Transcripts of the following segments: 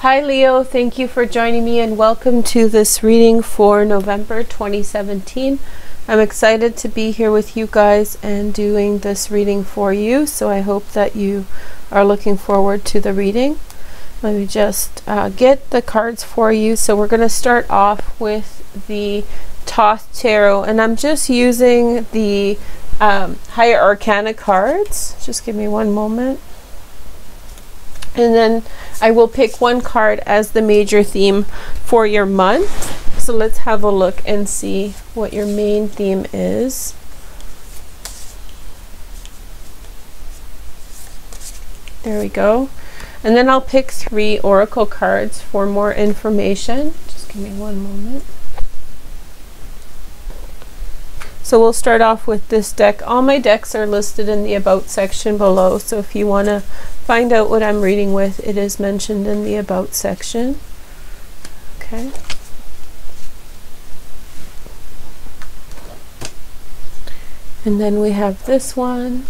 Hi Leo, thank you for joining me and welcome to this reading for November 2017. I'm excited to be here with you guys and doing this reading for you, so I hope that you are looking forward to the reading. Let me just get the cards for you. So we're going to start off with the Thoth Tarot, and I'm just using the Higher Arcana cards. Just give me one moment. And then I will pick one card as the major theme for your month. So let's have a look and see what your main theme is. There we go. And then I'll pick 3 oracle cards for more information. Just give me one moment. So we'll start off with this deck. All my decks are listed in the About section below, so if you want to find out what I'm reading with, it is mentioned in the About section. Okay. And then we have this one.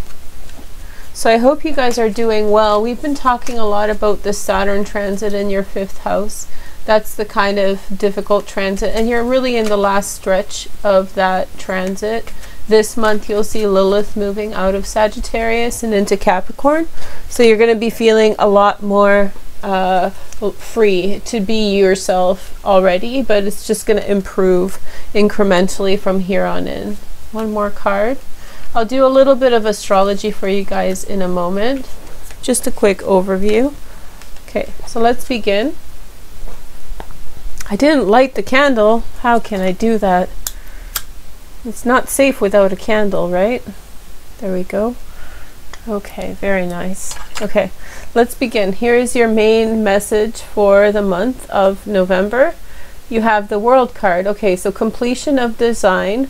So I hope you guys are doing well. We've been talking a lot about the Saturn transit in your 5th house. That's the kind of difficult transit, and you're really in the last stretch of that transit. This month you'll see Lilith moving out of Sagittarius and into Capricorn, so you're going to be feeling a lot more free to be yourself already, but it's just going to improve incrementally from here on in. One more card. I'll do a little bit of astrology for you guys in a moment. Just a quick overview. Okay, so let's begin. I didn't light the candle. How can I do that? It's not safe without a candle, right? There we go. Okay, very nice. Okay, let's begin. Here is your main message for the month of November. You have the World card. Okay, so completion of design,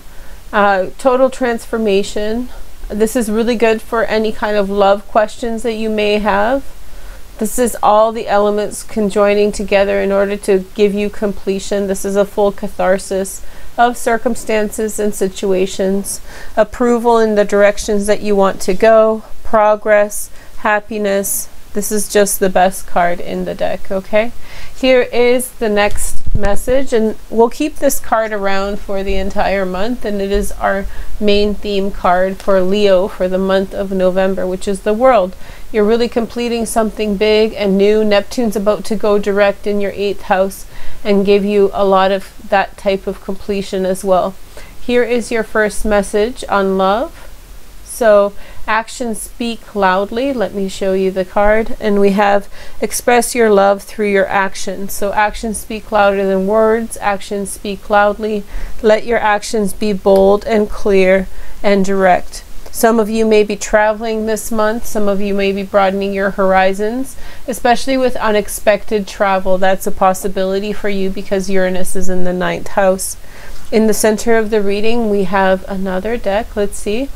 total transformation. This is really good for any kind of love questions that you may have. This is all the elements conjoining together in order to give you completion. This is a full catharsis of circumstances and situations, approval in the directions that you want to go, progress, happiness. This is just the best card in the deck, okay? Here is the next message, and we'll keep this card around for the entire month, and it is our main theme card for Leo for the month of November, which is the World. You're really completing something big and new. Neptune's about to go direct in your 8th house and give you a lot of that type of completion as well. Here is your first message on love. So actions speak loudly. Let me show you the card. And we have express your love through your actions. So actions speak louder than words. Actions speak loudly. Let your actions be bold and clear and direct. Some of you may be traveling this month. Some of you may be broadening your horizons, especially with unexpected travel. That's a possibility for you because Uranus is in the 9th house. In the center of the reading, we have another deck. Let's see.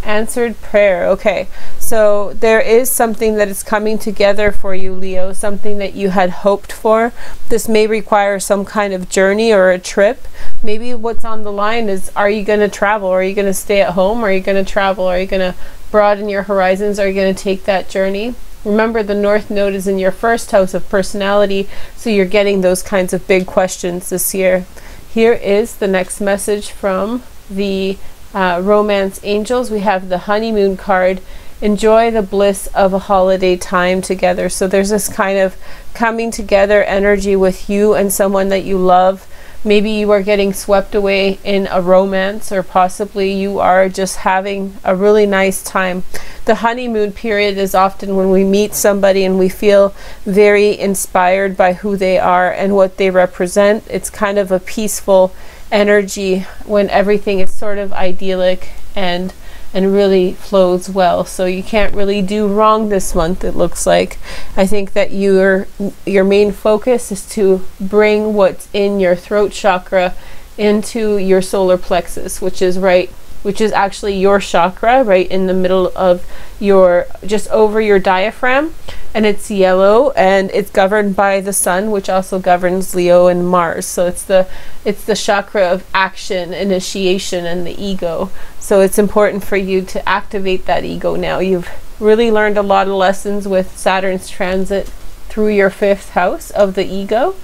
Answered prayer. Okay, so there is something that is coming together for you, Leo, something that you had hoped for. This may require some kind of journey or a trip. Maybe what's on the line is, are you going to travel? Are you going to stay at home? Are you going to travel? Are you going to broaden your horizons? Are you going to take that journey? Remember, the North Node is in your 1st house of personality, so you're getting those kinds of big questions this year. Here is the next message from the Romance Angels. We have the honeymoon card. Enjoy the bliss of a holiday time together. So there's this kind of coming together energy with you and someone that you love. Maybe you are getting swept away in a romance, or possibly you are just having a really nice time. The honeymoon period is often when we meet somebody and we feel very inspired by who they are and what they represent. It's kind of a peaceful energy when everything is sort of idyllic and really flows well. So you can't really do wrong this month, it looks like. I think that your main focus is to bring what's in your throat chakra into your solar plexus, which is actually your chakra right in the middle of your, just over your diaphragm, and it's yellow and it's governed by the sun, which also governs Leo and Mars. So it's the chakra of action, initiation, and the ego. So it's important for you to activate that ego now. You've really learned a lot of lessons with Saturn's transit through your 5th house of the ego.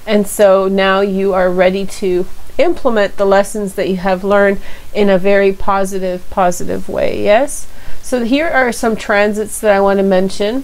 And so now you are ready to implement the lessons that you have learned in a very positive way. Yes. So here are some transits that I want to mention.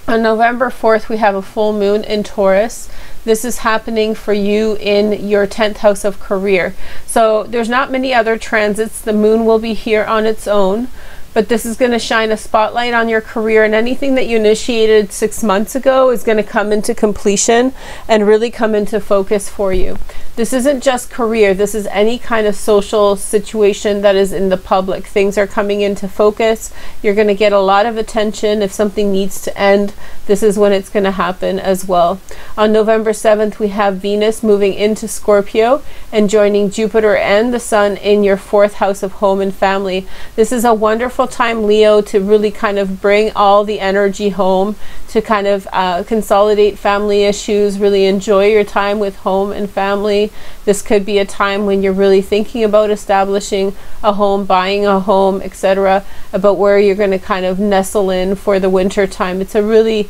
On November 4th, we have a full moon in Taurus. This is happening for you in your 10th house of career. So there's not many other transits. The moon will be here on its own, but this is going to shine a spotlight on your career, and anything that you initiated 6 months ago is going to come into completion and really come into focus for you. This isn't just career. This is any kind of social situation that is in the public. Things are coming into focus. You're going to get a lot of attention. If something needs to end, this is when it's going to happen as well. On November 7th, we have Venus moving into Scorpio and joining Jupiter and the Sun in your 4th house of home and family. This is a wonderful time, Leo, to really kind of bring all the energy home, to kind of consolidate family issues, really enjoy your time with home and family. This could be a time when you're really thinking about establishing a home, buying a home, etc., about where you're going to kind of nestle in for the winter time. It's a really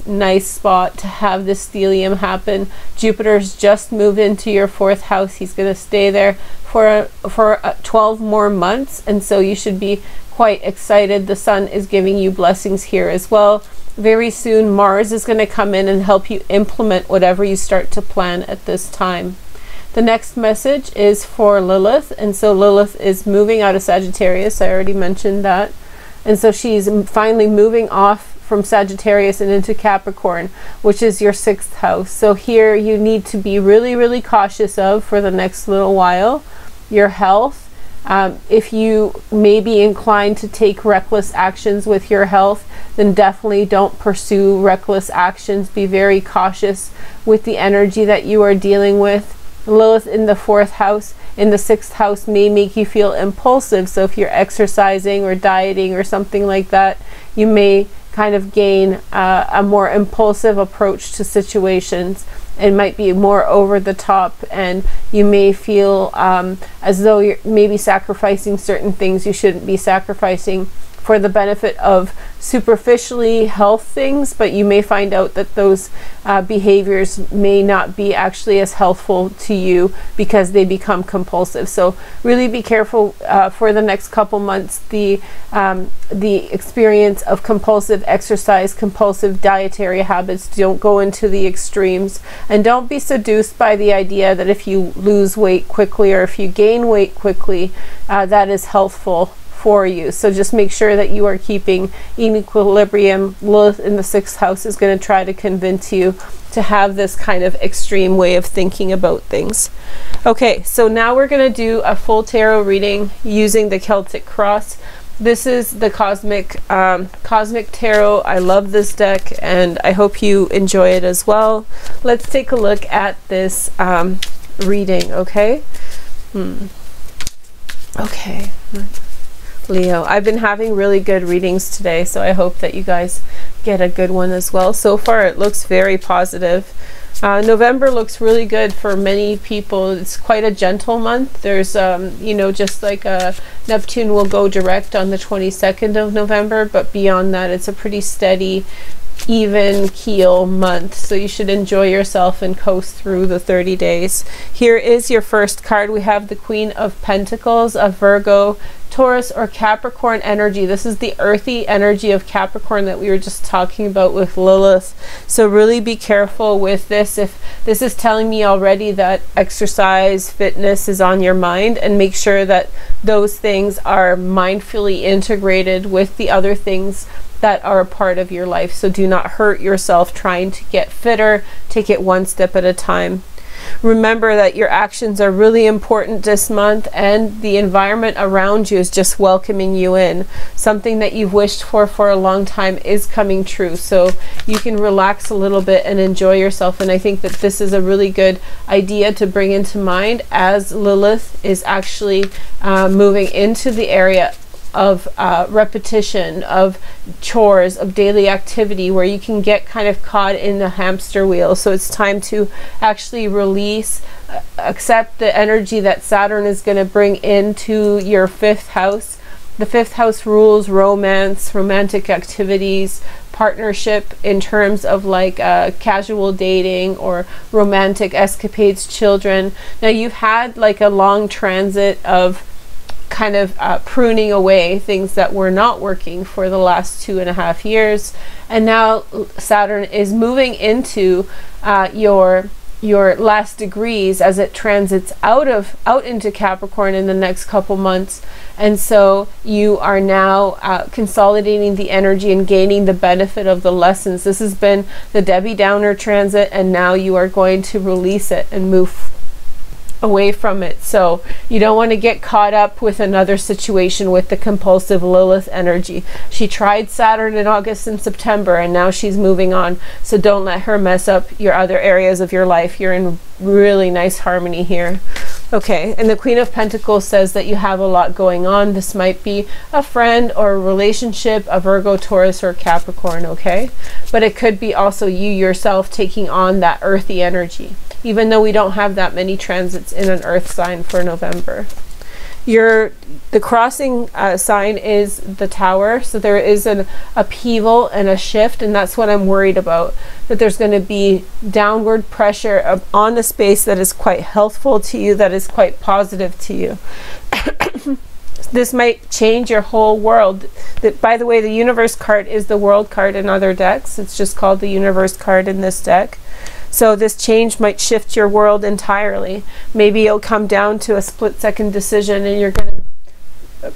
nice spot to have this stellium happen. Jupiter's just moved into your 4th house. He's going to stay there for 12 more months, and so you should be quite excited. The Sun is giving you blessings here as well. Very soon Mars is going to come in and help you implement whatever you start to plan at this time. The next message is for Lilith, and so Lilith is moving out of Sagittarius. I already mentioned that. And so she's finally moving off from Sagittarius and into Capricorn, which is your 6th house. So here you need to be really cautious of, for the next little while, your health. If you may be inclined to take reckless actions with your health, then definitely don't pursue reckless actions. Be very cautious with the energy that you are dealing with. Lilith in the 4th house, in the 6th house, may make you feel impulsive. So if you're exercising or dieting or something like that, you may kind of gain a more impulsive approach to situations. It might be more over the top, and you may feel as though you're maybe sacrificing certain things you shouldn't be sacrificing for the benefit of superficially health things, but you may find out that those behaviors may not be actually as healthful to you because they become compulsive. So really be careful for the next couple months. The experience of compulsive exercise, compulsive dietary habits, don't go into the extremes, and don't be seduced by the idea that if you lose weight quickly or if you gain weight quickly, that is healthful for you. So just make sure that you are keeping in equilibrium. Lilith in the 6th house is going to try to convince you to have this kind of extreme way of thinking about things. Okay, so now we're going to do a full tarot reading using the Celtic Cross. This is the Cosmic Tarot. I love this deck, and I hope you enjoy it as well. Let's take a look at this reading, okay? Okay. Leo, I've been having really good readings today, so I hope that you guys get a good one as well. So far it looks very positive. November looks really good for many people. It's quite a gentle month. There's you know, just like Neptune will go direct on the 22nd of November, but beyond that it's a pretty steady, even keel month, so you should enjoy yourself and coast through the 30 days. Here is your first card. We have the Queen of Pentacles, a Virgo, Taurus, or Capricorn energy. This is the earthy energy of Capricorn that we were just talking about with Lilith. So really be careful with this. If this is telling me already that exercise, fitness is on your mind, and make sure that those things are mindfully integrated with the other things that are a part of your life. So do not hurt yourself trying to get fitter. Take it one step at a time. Remember that your actions are really important this month, and the environment around you is just welcoming you in. Something that you've wished for a long time is coming true, so you can relax a little bit and enjoy yourself. And I think that this is a really good idea to bring into mind as Lilith is actually moving into the area of repetition, of chores, of daily activity, where you can get kind of caught in the hamster wheel. So it's time to actually release, accept the energy that Saturn is going to bring into your 5th house, The fifth house rules romance, romantic activities, partnership in terms of like casual dating or romantic escapades, children. Now you've had like a long transit of kind of pruning away things that were not working for the last 2.5 years, and now Saturn is moving into your last degrees as it transits out into Capricorn in the next couple months. And so you are now consolidating the energy and gaining the benefit of the lessons. This has been the Debbie Downer transit, and now you are going to release it and move away from it. So you don't want to get caught up with another situation with the compulsive Lilith energy. She tried Saturn in August and September, and now she's moving on. So don't let her mess up your other areas of your life. You're in really nice harmony here. Okay, and the Queen of Pentacles says that you have a lot going on. This might be a friend or a relationship, a Virgo, Taurus, or Capricorn, okay? But it could be also you yourself taking on that earthy energy, even though we don't have that many transits in an earth sign for November. The crossing sign is the Tower, so there is an upheaval and a shift, and that's what I'm worried about, that there's going to be downward pressure on a space that is quite healthful to you, that is quite positive to you. This might change your whole world. By the way, the Universe card is the World card in other decks. It's just called the Universe card in this deck. So this change might shift your world entirely. Maybe it'll come down to a split-second decision, and you're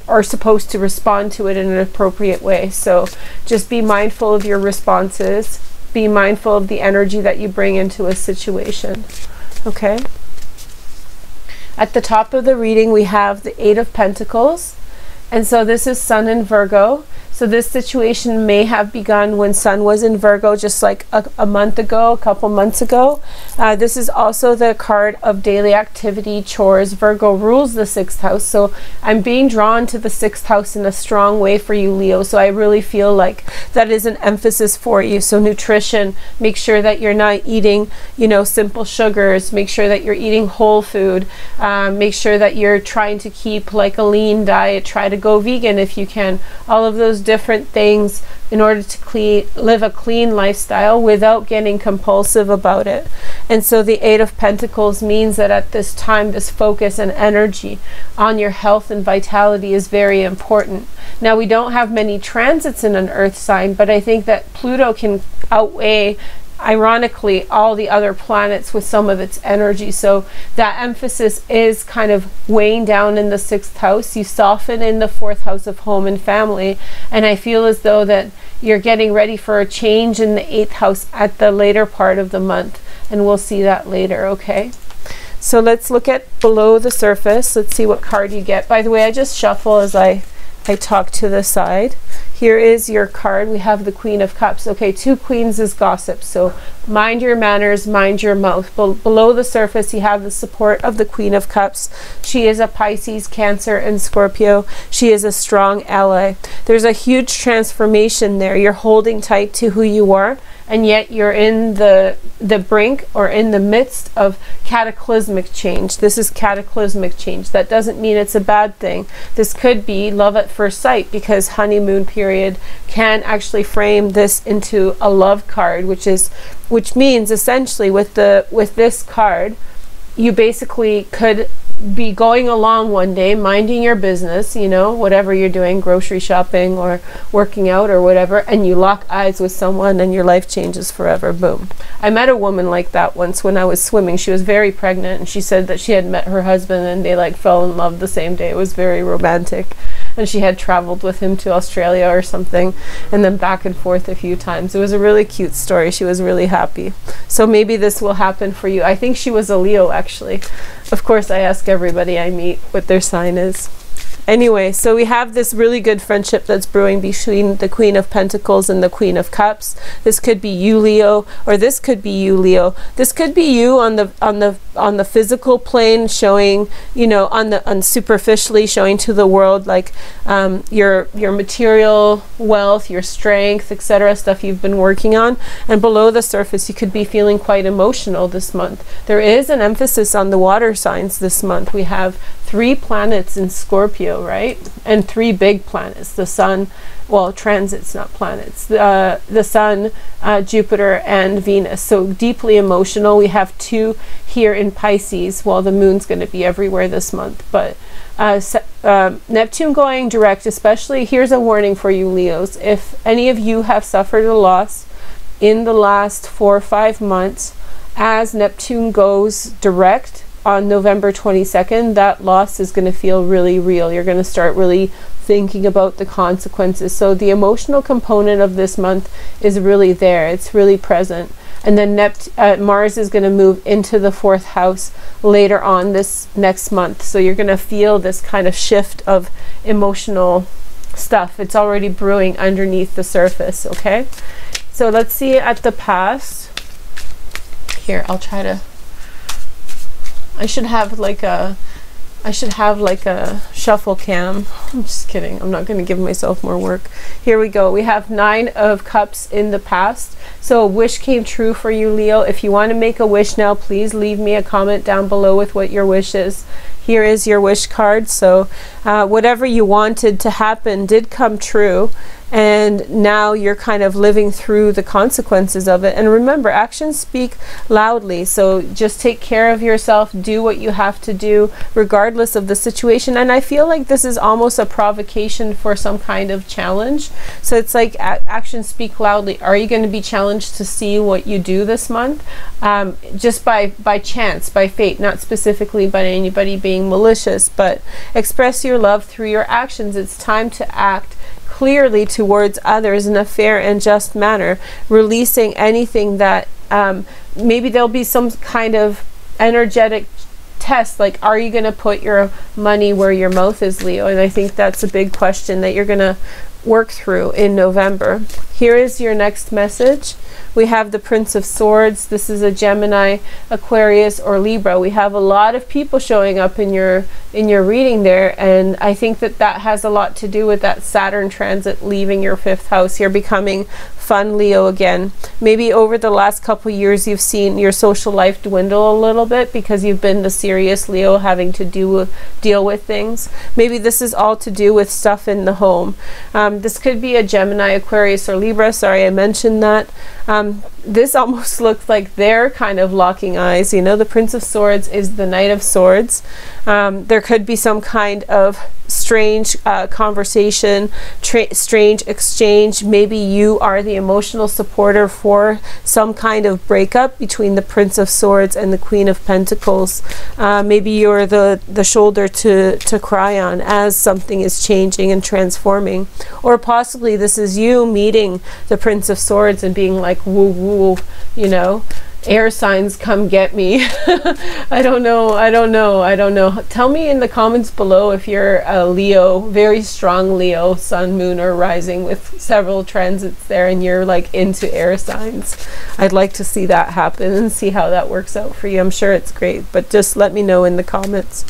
are supposed to respond to it in an appropriate way. So just be mindful of your responses. Be mindful of the energy that you bring into a situation. Okay? At the top of the reading, we have the Eight of Pentacles. And so this is Sun in Virgo. So this situation may have begun when Sun was in Virgo, just like a month ago, a couple months ago. This is also the card of daily activity, chores. Virgo rules the 6th house. So I'm being drawn to the 6th house in a strong way for you, Leo. So I really feel like that is an emphasis for you. So nutrition, make sure that you're not eating, you know, simple sugars. Make sure that you're eating whole food. Make sure that you're trying to keep like a lean diet. Try to go vegan if you can. All of those different things in order to live a clean lifestyle without getting compulsive about it. And so the Eight of Pentacles means that at this time, this focus and energy on your health and vitality is very important. Now, we don't have many transits in an earth sign, but I think that Pluto can outweigh, ironically, all the other planets with some of its energy. So that emphasis is kind of weighing down in the 6th house. You soften in the 4th house of home and family, and I feel as though that you're getting ready for a change in the 8th house at the later part of the month, and we'll see that later. Okay, so let's look at below the surface. Let's see what card you get. By the way, I just shuffle as I talk to the side. Here is your card. We have the Queen of Cups. Okay, 2 queens is gossip, so mind your manners, mind your mouth. Below the surface, you have the support of the Queen of Cups. She is a Pisces, Cancer, and Scorpio. She is a strong ally. There's a huge transformation there. You're holding tight to who you are, and yet you're in the brink or in the midst of cataclysmic change. This is cataclysmic change. That doesn't mean it's a bad thing. This could be love at first sight, because honeymoon period can actually frame this into a love card, which means essentially with this card, you basically could be going along one day, minding your business, you know, whatever you're doing, grocery shopping or working out or whatever, and you lock eyes with someone and your life changes forever. Boom. I met a woman like that once when I was swimming. She was very pregnant, and she said that she had met her husband and they like fell in love the same day. It was very romantic. And she had traveled with him to Australia or something, and then back and forth a few times. It was a really cute story. She was really happy. So maybe this will happen for you. I think she was a Leo, actually. Of course, I ask everybody I meet what their sign is. Anyway, so we have this really good friendship that's brewing between the Queen of Pentacles and the Queen of Cups. This could be you, Leo, or this could be you, Leo. This could be you on the physical plane, showing, you know, on superficially showing to the world like your material wealth, your strength, etc., stuff you've been working on. And below the surface, you could be feeling quite emotional this month. There is an emphasis on the water signs this month. We have 3 planets in Scorpio, right? And 3 big planets, the sun, well, transits, not planets, the sun, Jupiter, and Venus. So deeply emotional. We have 2 here in Pisces. Well, the moon's going to be everywhere this month, but Neptune going direct, especially, here's a warning for you Leos. If any of you have suffered a loss in the last 4 or 5 months, as Neptune goes direct on November 22nd, that loss is going to feel really real. You're going to start really thinking about the consequences. So the emotional component of this month is really there. It's really present. And then Mars is going to move into the 4th house later on this next month. So you're going to feel this kind of shift of emotional stuff. It's already brewing underneath the surface, okay? So let's see at the past. Here, I'll try to... I should have like a shuffle cam. I'm just kidding. I'm not going to give myself more work. Here we go. We have 9 of Cups in the past. So a wish came true for you, Leo. If you want to make a wish now, please leave me a comment down below with what your wish is. Here is your wish card. So whatever you wanted to happen did come true. And now you're kind of living through the consequences of it. And remember, actions speak loudly. So just take care of yourself. Do what you have to do, regardless of the situation. And I feel like this is almost a provocation for some kind of challenge. So it's like actions speak loudly. Are you going to be challenged to see what you do this month? Just by chance, by fate, not specifically by anybody being malicious, but express your love through your actions. It's time to act clearly towards others in a fair and just manner, releasing anything that maybe there'll be some kind of energetic test, like, are you going to put your money where your mouth is, Leo? And I think that's a big question that you're going to work through in November. Here is your next message. We have the Prince of Swords. This is a Gemini, Aquarius, or Libra. We have a lot of people showing up in your reading there, and I think that that has a lot to do with that Saturn transit leaving your 5th house. You're becoming fun, Leo, again. Maybe over the last couple years you've seen your social life dwindle a little bit because you've been the serious Leo, having to deal with things. Maybe this is all to do with stuff in the home. This could be a Gemini, Aquarius, or Libra. Sorry, I mentioned that. This almost looks like they're kind of locking eyes. You know, the Prince of Swords is the Knight of Swords. There could be some kind of strange conversation, strange exchange. Maybe you are the emotional supporter for some kind of breakup between the Prince of Swords and the Queen of Pentacles. Maybe you're the shoulder to cry on as something is changing and transforming. Or possibly this is you meeting the Prince of Swords and being like, woo woo, you know, air signs, come get me. I don't know. Tell me in the comments below if you're a Leo, very strong Leo, sun, moon, or rising with several transits there, and you're like into air signs. I'd like to see that happen and see how that works out for you. I'm sure it's great, but just let me know in the comments.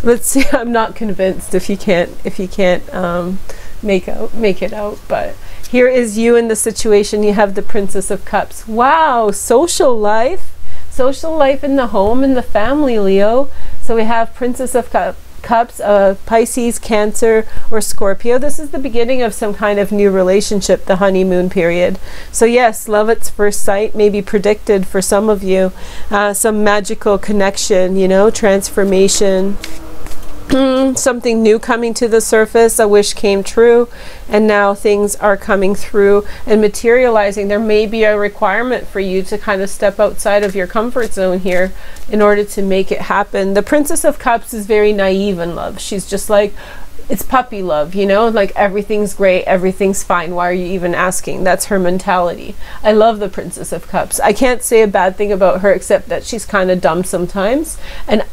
Let's see. I'm not convinced if you can't make it out, but here is you in the situation. You have the Princess of Cups. Wow, social life in the home, in the family, Leo. So we have Princess of Cups, Pisces, Cancer, or Scorpio. This is the beginning of some kind of new relationship, the honeymoon period. So yes, love at first sight may be predicted for some of you. Some magical connection, you know, transformation. Something new coming to the surface. A wish came true, and now things are coming through and materializing. There may be a requirement for you to kind of step outside of your comfort zone here in order to make it happen. The Princess of Cups is very naive in love. She's just like, it's puppy love, you know, like everything's great, everything's fine, why are you even asking? That's her mentality. I love the Princess of Cups. I can't say a bad thing about her except that she's kind of dumb sometimes, and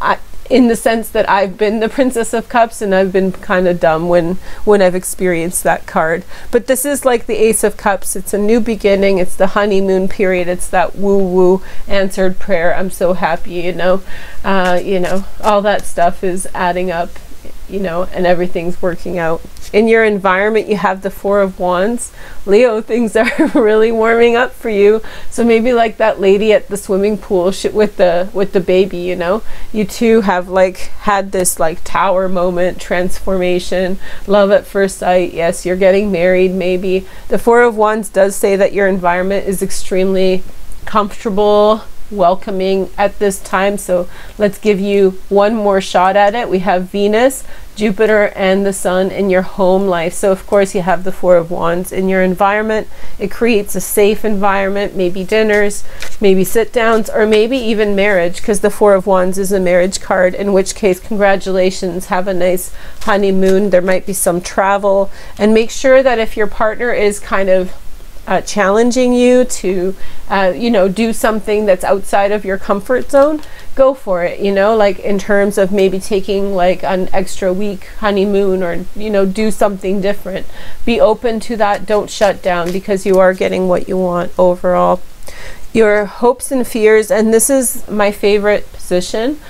in the sense that I've been the Princess of Cups and I've been kind of dumb when I've experienced that card. But this is like the Ace of Cups. It's a new beginning. It's the honeymoon period. It's that woo-woo answered prayer. I'm so happy, you know, all that stuff is adding up. you know, and everything's working out. In your environment, you have the Four of Wands. Leo, things are really warming up for you. So maybe like that lady at the swimming pool with the baby, you know, you two have like had this like tower moment, transformation, love at first sight. Yes, you're getting married maybe. The Four of Wands does say that your environment is extremely comfortable, welcoming at this time. So let's give you one more shot at it. We have Venus, Jupiter, and the Sun in your home life. So of course you have the Four of Wands in your environment. It creates a safe environment, maybe dinners, maybe sit downs, or maybe even marriage, because the Four of Wands is a marriage card, in which case congratulations, have a nice honeymoon. There might be some travel, and make sure that if your partner is kind of challenging you to you know, do something that's outside of your comfort zone, go for it, you know, like in terms of maybe taking like an extra week honeymoon, or you know, do something different. Be open to that. Don't shut down, because you are getting what you want overall. Your hopes and fears, and this is my favorite position.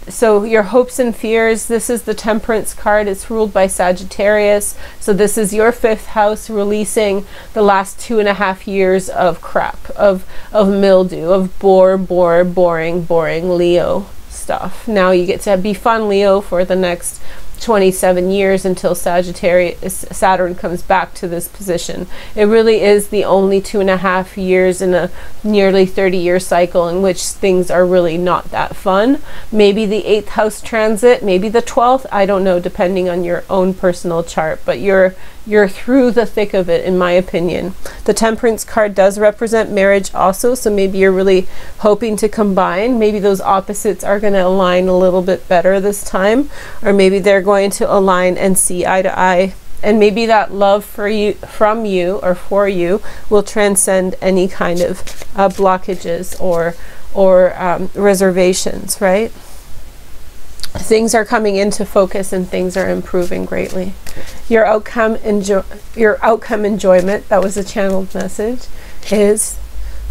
So your hopes and fears, this is the Temperance card. It's ruled by Sagittarius. So this is your 5th house, releasing the last 2.5 years of crap, of mildew, of boring Leo stuff. Now you get to be fun Leo for the next 27 years until Saturn comes back to this position. It really is the only 2.5 years in a nearly 30-year cycle in which things are really not that fun. Maybe the 8th house transit, maybe the 12th, I don't know, depending on your own personal chart, but you're through the thick of it, in my opinion. The Temperance card does represent marriage also, so maybe you're really hoping to combine. Maybe those opposites are going to align a little bit better this time, or maybe they're going to align and see eye to eye, and maybe that love for you, from you or for you, will transcend any kind of blockages or reservations, right? Things are coming into focus and things are improving greatly. Your outcome enjoyment, that was a channeled message, is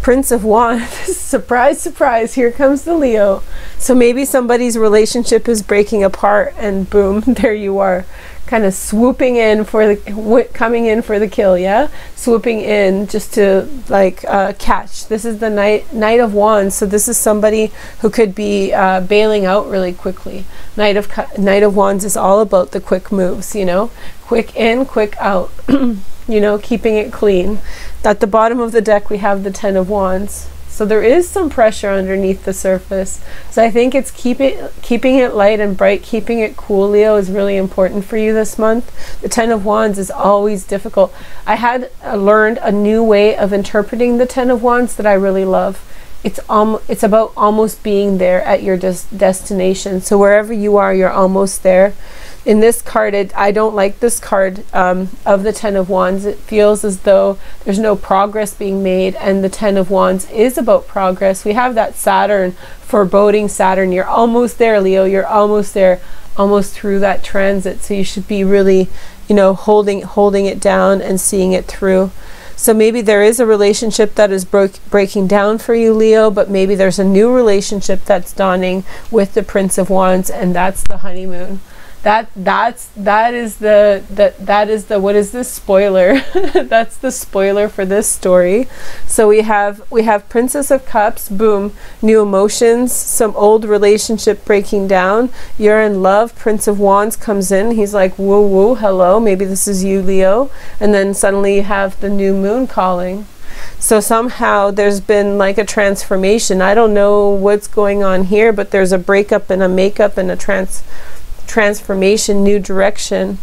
Prince of Wands. Surprise, surprise, here comes the Leo. So maybe somebody's relationship is breaking apart, and boom, there you are, kind of swooping in for the, coming in for the kill, yeah? Swooping in just to like catch. This is the Knight of Wands, so this is somebody who could be bailing out really quickly. Knight of Wands is all about the quick moves, you know? Quick in, quick out, you know, keeping it clean. At the bottom of the deck, we have the 10 of Wands. So there is some pressure underneath the surface. So I think it's keeping it light and bright, keeping it cool, Leo, is really important for you this month. The 10 of Wands is always difficult. I had learned a new way of interpreting the 10 of Wands that I really love. It's about almost being there at your destination. So wherever you are, you're almost there. In this card, I don't like this card of the 10 of Wands. It feels as though there's no progress being made, and the 10 of Wands is about progress. We have that Saturn, foreboding Saturn. You're almost there, Leo. You're almost there, almost through that transit. So you should be really, you know, holding it down and seeing it through. So maybe there is a relationship that is breaking down for you, Leo, but maybe there's a new relationship that's dawning with the Prince of Wands, and that's the honeymoon. That is the what is this, spoiler? That's the spoiler for this story. So we have Princess of Cups, boom, new emotions, some old relationship breaking down. You're in love. Prince of Wands comes in. He's like, woo woo, hello, maybe this is you, Leo. And then suddenly you have the new moon calling. So somehow there's been like a transformation. I don't know what's going on here, but there's a breakup and a makeup and a transformation, new direction,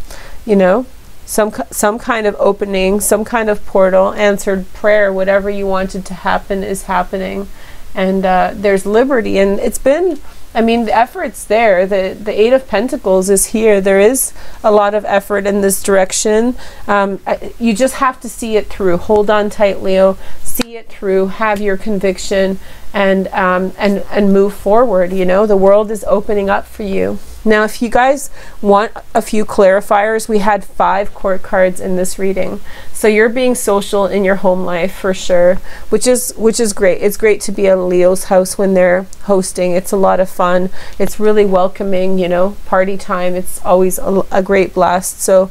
you know, some kind of opening, some kind of portal, answered prayer. Whatever you wanted to happen is happening, and there's liberty. And it's been, I mean, the effort's there. The 8 of Pentacles is here. There is a lot of effort in this direction. You just have to see it through. Hold on tight, Leo. See it through. Have your conviction, and move forward. You know, the world is opening up for you. Now, if you guys want a few clarifiers, we had 5 court cards in this reading. So you're being social in your home life for sure, which is great. It's great to be at Leo's house when they're hosting. It's a lot of fun. It's really welcoming, you know, party time. It's always a great blast. So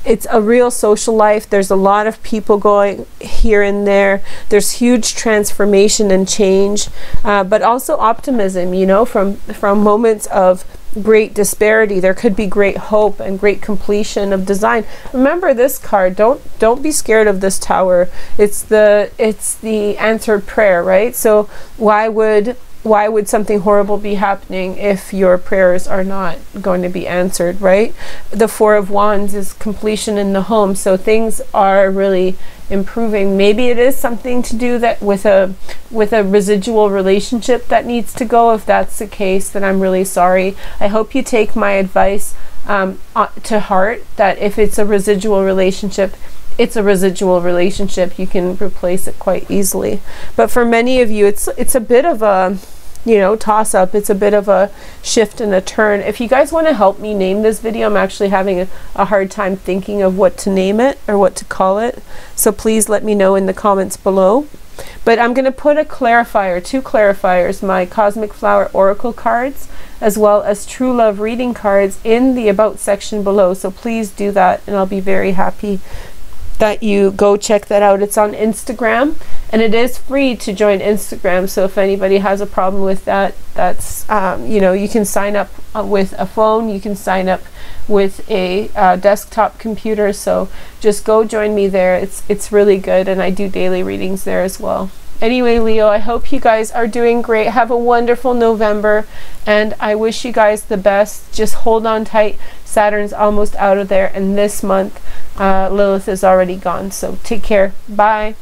it's a real social life. There's a lot of people going here and there. There's huge transformation and change, but also optimism, you know, from moments of great disparity there could be great hope and great completion of design. Remember this card, don't be scared of this Tower. It's the answered prayer, right? So why would something horrible be happening if your prayers are not going to be answered, right? The 4 of Wands is completion in the home, so things are really improving. Maybe it is something to do that with a residual relationship that needs to go. If that's the case, then I'm really sorry. I hope you take my advice to heart, that if it's a residual relationship, it's a residual relationship. You can replace it quite easily. But for many of you, it's a bit of a, you know, toss up. It's a bit of a shift and a turn. If you guys want to help me name this video, I'm actually having a hard time thinking of what to name it or what to call it. So please let me know in the comments below. But I'm going to put a clarifier, 2 clarifiers, my Cosmic Flower Oracle cards, as well as True Love reading cards in the About section below. So please do that, and I'll be very happy that you go check that out. It's on Instagram, and it is free to join Instagram. So if anybody has a problem with that, that's you know, you can sign up with a phone, you can sign up with a desktop computer. So just go join me there. It's really good, and I do daily readings there as well. Anyway, Leo, I hope you guys are doing great. Have a wonderful November, and I wish you guys the best. Just hold on tight. Saturn's almost out of there, and this month Lilith is already gone. So take care. Bye.